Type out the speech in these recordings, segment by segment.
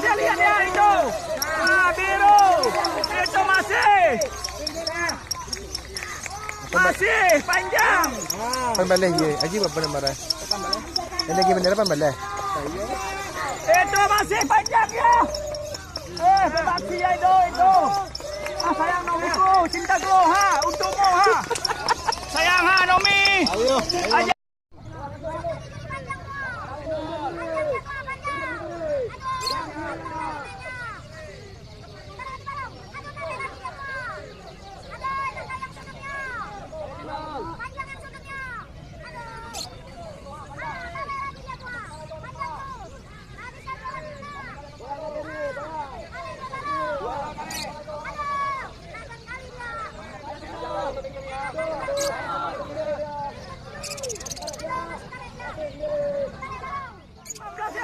Ya, lihat ya itu. Nah, biru. Itu masih panjang. Pambaleh ye, aji apa nama? Ini lagi bener pambaleh. Itu masih panjang ya. Berbakti ya itu. Sayang Nomiku, cintaku ha, untukmu ha. Sayang ha Nomi. Ayo.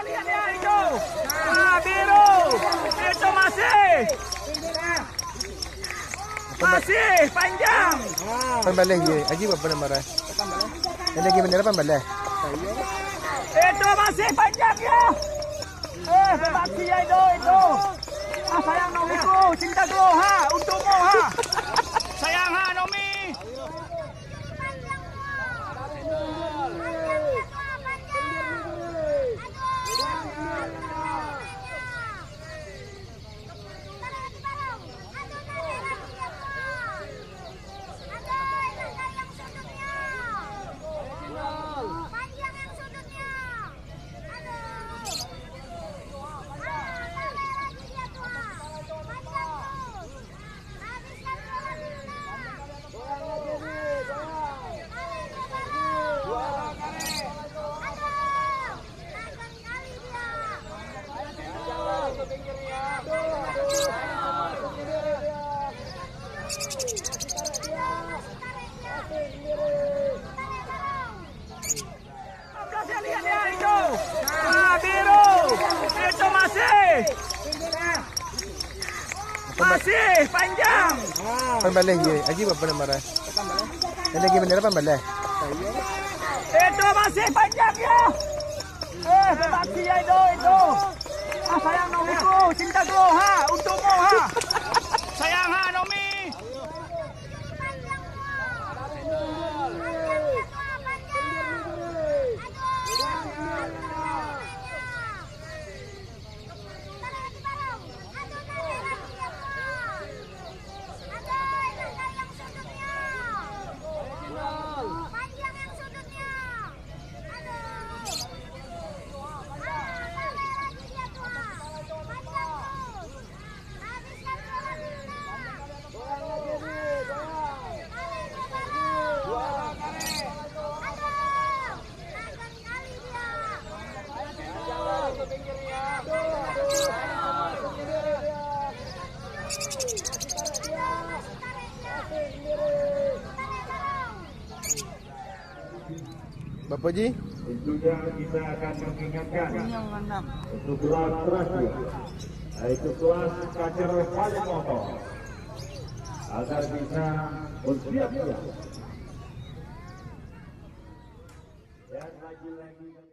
Lihat ya itu. Nah, biru. Itu masih panjang. Pambaleh ye, aji apa nama? Ini lagi bener pambaleh. Itu masih panjang ya. Berbakti ya itu. Sayang Nomiku, cintaku ha, untukmu ha. Sayang ha Nomi. Lihat ya itu. Nah, biru. Itu masih panjang. Pambaleh ye, aji apa nama? Ini lagi bener pambaleh. Itu masih panjang ya. Berbakti ya itu. Sayang Nomiku, cintaku ha, untukmu ha. Sayang ha Nomi. Bapak Ji, tentunya kita akan mengingatkan untuk kelas terakhir, yaitu kelas kacer paling motor, agar bisa bersiap-siap. Dan lagi-lagi